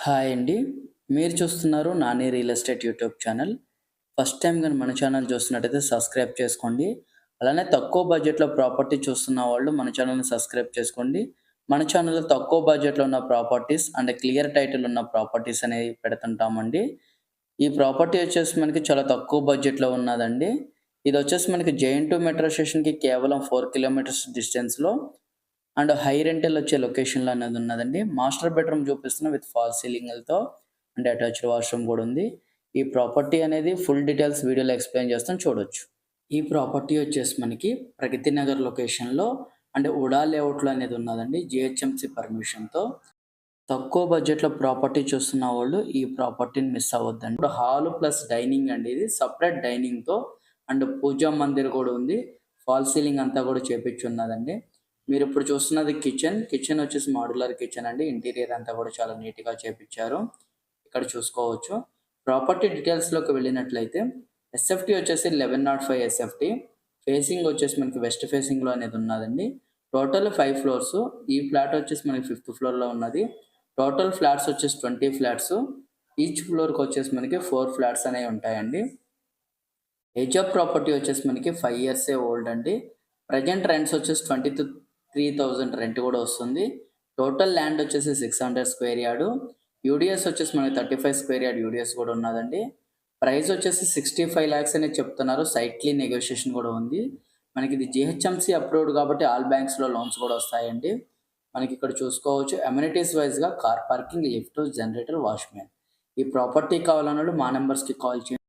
Hi అండి. మీరు చూస్తున్నారు Nani real estate YouTube channel. First time గాని మన ఛానల్ చూస్తున్నట్టయితే సబ్స్క్రైబ్ చేసుకోండి. అలానే తక్కువ బడ్జెట్‌లో ప్రాపర్టీ చూస్తున్న వాళ్ళు మన ఛానల్‌ని సబ్స్క్రైబ్ చేసుకోండి. మన ఛానల్‌లో తక్కువ బడ్జెట్‌లో ఉన్న ప్రాపర్టీస్ అండ్ క్లియర్ టైటిల్ ఉన్న ప్రాపర్టీస్ అనేవి పెడుతుంటామండి. ఈ ప్రాపర్టీ వచ్చేసి మనకి చాలా తక్కువ బడ్జెట్‌లో ఉన్నదండి. ఇదొచ్చేసి మనకి జేఎన్-2 మెట్రో స్టేషన్‌కి కేవలం 4 కిలోమీటర్స్ డిస్టెన్స్‌లో అండ్ హై రెంటల్ వచ్చే లొకేషన్‌లో అనేది ఉన్నదండి. మాస్టర్ బెడ్‌రూమ్ చూపిస్తున్నా విత్ ఫాల్ సీలింగులతో అండ్ అటాచ్డ్ వాష్‌రూమ్ కూడా ఉంది. ఈ ప్రాపర్టీ అనేది ఫుల్ డీటెయిల్స్ వీడియోలో ఎక్స్‌ప్లెయిన్ చేస్తాను చూడొచ్చు. ఈ ప్రాపర్టీ వచ్చేసి మనకి ప్రగతి నగర్ లొకేషన్‌లో అండ్ ఉడా లేఅవుట్‌లో అనేది ఉన్నదండి. జీహెచ్ఎంసీ పర్మిషన్‌తో. తక్కువ బడ్జెట్‌లో ప్రాపర్టీ చూస్తున్న వాళ్ళు ఈ ప్రాపర్టీని మిస్ అవ్వద్దండి. ఇప్పుడు హాలు ప్లస్ డైనింగ్ అండి ఇది. సెపరేట్ డైనింగ్‌తో అండ్ పూజా మందిర్ కూడా ఉంది. ఫాల్ సీలింగ్ అంతా కూడా చేపిచ్చున్నదండి. మీరిప్పుడు చూస్తున్నది కిచెన్. కిచెన్ వచ్చేసి మాడ్యులర్ కిచెన్ అండి. ఇంటీరియర్ అంతా కూడా చాలా నీట్‌గా చేపిచ్చారు. ఇక్కడ చూసుకోవచ్చు. ప్రాపర్టీ డీటెయిల్స్‌లోకి వెళ్ళినట్లయితే ఎస్ఎఫ్టీ వచ్చేసి 1105 ఎస్ఎఫ్టీ. ఫేసింగ్ వచ్చేసి మనకి వెస్ట్ ఫేసింగ్‌లో అనేది ఉన్నదండి. Total 5 floors. ఈ ఫ్లాట్ వచ్చేసి మనకి ఫిఫ్త్ ఫ్లోర్‌లో ఉన్నది. టోటల్ ఫ్లాట్స్ వచ్చేసి 20 ఫ్లాట్స్. ఈచ్ ఫ్లోర్‌కి వచ్చేసి మనకి 4 ఫ్లాట్స్ అనేవి ఉంటాయండి. ఏజ్ ఆఫ్ ప్రాపర్టీ వచ్చేసి మనకి 5 ఇయర్సే ఓల్డ్ అండి. ప్రెజెంట్ రెంట్స్ వచ్చేసి 23,000 రెంట్ కూడా వస్తుంది. టోటల్ ల్యాండ్ వచ్చేసి 600 స్క్వేర్ యార్డు. యూడిఎస్ వచ్చేసి మనకి 35 స్క్వేర్ యార్డ్ యూడిఎస్ కూడా ఉన్నదండి. ప్రైస్ వచ్చేసి 65 లాక్స్ అనేది చెప్తున్నారు. సైట్లీ నెగోషియేషన్ కూడా ఉంది. మనకి ఇది జీహెచ్ఎంసీ అప్రూవ్డ్ కాబట్టి ఆల్ బ్యాంక్స్‌లో లోన్స్ కూడా వస్తాయండి. మనకి ఇక్కడ చూసుకోవచ్చు అమ్యూనిటీస్ వైస్‌గా కార్ పార్కింగ్, లిఫ్ట్, జనరేటర్, వాష్‌మ్యాన్. ఈ ప్రాపర్టీ కావాలన్నోళ్ళు మా నంబర్స్‌కి కాల్ చేయండి.